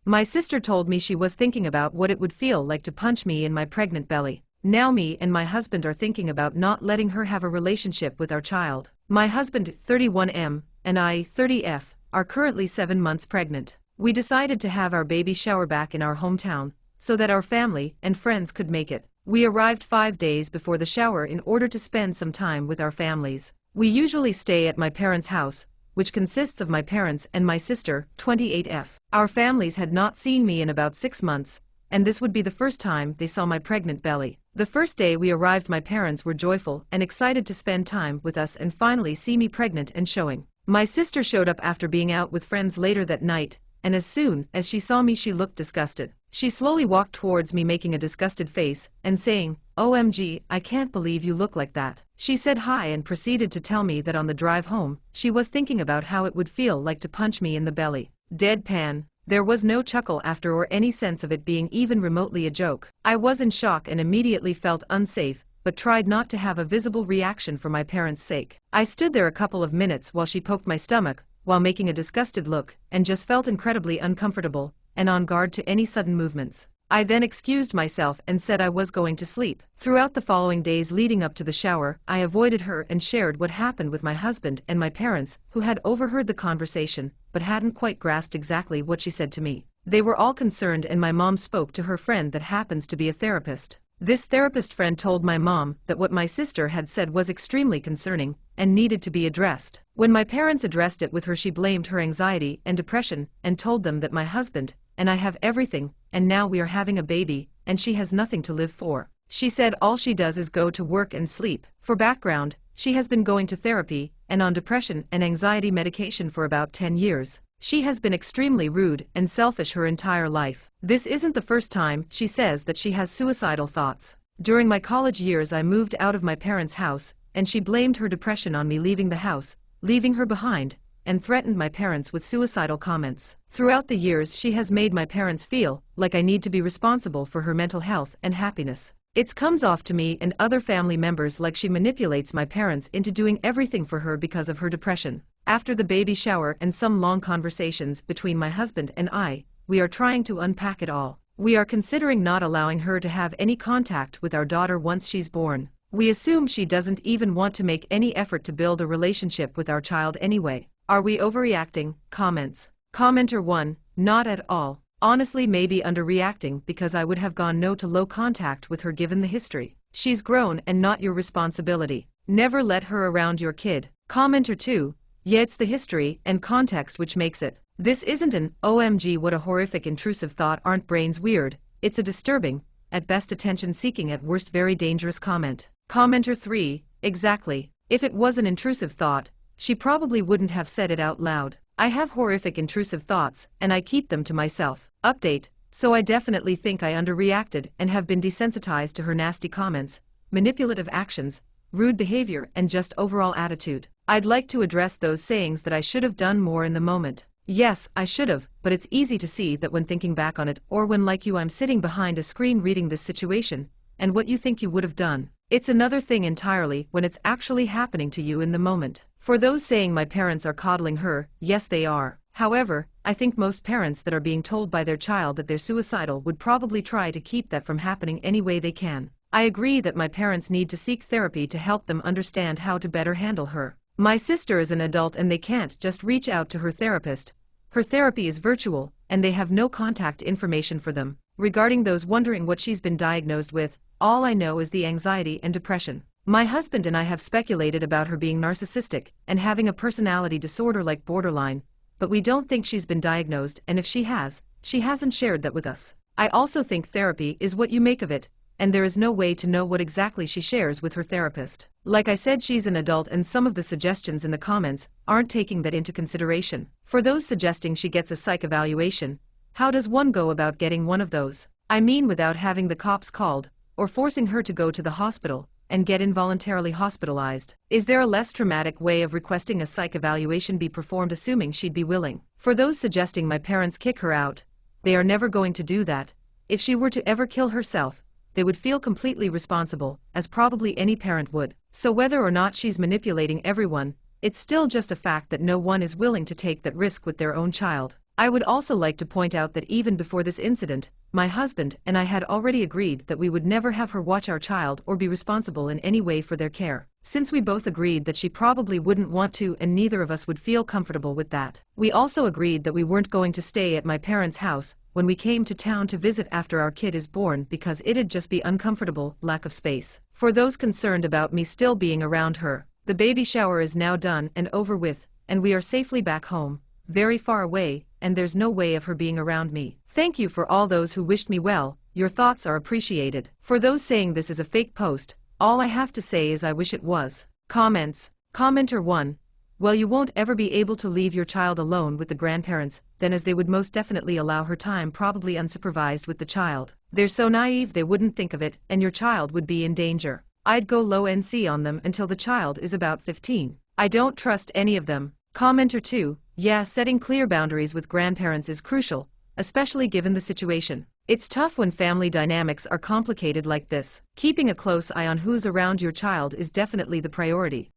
My sister told me she was thinking about what it would feel like to punch me in my pregnant belly. Now me and my husband are thinking about not letting her have a relationship with our child. My husband, 31M, and I, 30F, are currently 7 months pregnant. We decided to have our baby shower back in our hometown, so that our family and friends could make it. We arrived 5 days before the shower in order to spend some time with our families. We usually stay at my parents' house, which consists of my parents and my sister, 28F. Our families had not seen me in about 6 months, and this would be the first time they saw my pregnant belly. The first day we arrived, my parents were joyful and excited to spend time with us and finally see me pregnant and showing. My sister showed up after being out with friends later that night, and as soon as she saw me she looked disgusted. She slowly walked towards me making a disgusted face and saying, "OMG, I can't believe you look like that." She said hi and proceeded to tell me that on the drive home, she was thinking about how it would feel like to punch me in the belly. Deadpan. There was no chuckle after or any sense of it being even remotely a joke. I was in shock and immediately felt unsafe, but tried not to have a visible reaction for my parents' sake. I stood there a couple of minutes while she poked my stomach, while making a disgusted look, and just felt incredibly uncomfortable, and on guard to any sudden movements. I then excused myself and said I was going to sleep. Throughout the following days leading up to the shower, I avoided her and shared what happened with my husband and my parents, who had overheard the conversation, but hadn't quite grasped exactly what she said to me. They were all concerned and my mom spoke to her friend that happens to be a therapist. This therapist friend told my mom that what my sister had said was extremely concerning and needed to be addressed. When my parents addressed it with her, she blamed her anxiety and depression and told them that my husband and I have everything, and now we are having a baby, and she has nothing to live for. She said all she does is go to work and sleep. For background, she has been going to therapy and on depression and anxiety medication for about 10 years. She has been extremely rude and selfish her entire life. This isn't the first time she says that she has suicidal thoughts. During my college years I moved out of my parents' house, and she blamed her depression on me leaving the house, leaving her behind, and threatened my parents with suicidal comments. Throughout the years she has made my parents feel like I need to be responsible for her mental health and happiness. It comes off to me and other family members like she manipulates my parents into doing everything for her because of her depression. After the baby shower and some long conversations between my husband and I, we are trying to unpack it all. We are considering not allowing her to have any contact with our daughter once she's born. We assume she doesn't even want to make any effort to build a relationship with our child anyway. Are we overreacting? Comments. Commenter 1, not at all. Honestly, maybe underreacting because I would have gone no to low contact with her given the history. She's grown and not your responsibility. Never let her around your kid. Commenter 2, yeah, it's the history and context which makes it. This isn't an OMG what a horrific intrusive thought, aren't brains weird. It's a disturbing, at best attention seeking, at worst very dangerous comment. Commenter 3, exactly. If it was an intrusive thought, she probably wouldn't have said it out loud. I have horrific intrusive thoughts, and I keep them to myself. Update, so I definitely think I underreacted and have been desensitized to her nasty comments, manipulative actions, rude behavior and just overall attitude. I'd like to address those sayings that I should have done more in the moment. Yes, I should have, but it's easy to see that when thinking back on it, or when like you I'm sitting behind a screen reading this situation, and what you think you would have done. It's another thing entirely when it's actually happening to you in the moment. For those saying my parents are coddling her, yes they are. However, I think most parents that are being told by their child that they're suicidal would probably try to keep that from happening any way they can. I agree that my parents need to seek therapy to help them understand how to better handle her. My sister is an adult and they can't just reach out to her therapist. Her therapy is virtual, and they have no contact information for them. Regarding those wondering what she's been diagnosed with, all I know is the anxiety and depression. My husband and I have speculated about her being narcissistic and having a personality disorder like borderline, but we don't think she's been diagnosed, and if she has, she hasn't shared that with us. I also think therapy is what you make of it, and there is no way to know what exactly she shares with her therapist. Like I said, she's an adult and some of the suggestions in the comments aren't taking that into consideration. For those suggesting she gets a psych evaluation, how does one go about getting one of those? I mean without having the cops called, or forcing her to go to the hospital and get involuntarily hospitalized. Is there a less traumatic way of requesting a psych evaluation be performed, assuming she'd be willing? For those suggesting my parents kick her out, they are never going to do that. If she were to ever kill herself, they would feel completely responsible, as probably any parent would. So whether or not she's manipulating everyone, it's still just a fact that no one is willing to take that risk with their own child. I would also like to point out that even before this incident, my husband and I had already agreed that we would never have her watch our child or be responsible in any way for their care, since we both agreed that she probably wouldn't want to and neither of us would feel comfortable with that. We also agreed that we weren't going to stay at my parents' house when we came to town to visit after our kid is born because it'd just be uncomfortable, lack of space. For those concerned about me still being around her, the baby shower is now done and over with, and we are safely back home, very far away, and there's no way of her being around me. Thank you for all those who wished me well, your thoughts are appreciated. For those saying this is a fake post, all I have to say is I wish it was. Comments. Commenter 1. Well, you won't ever be able to leave your child alone with the grandparents, then, as they would most definitely allow her time probably unsupervised with the child. They're so naive they wouldn't think of it, and your child would be in danger. I'd go low NC on them until the child is about 15. I don't trust any of them. Commenter 2. Yeah, setting clear boundaries with grandparents is crucial, especially given the situation. It's tough when family dynamics are complicated like this. Keeping a close eye on who's around your child is definitely the priority.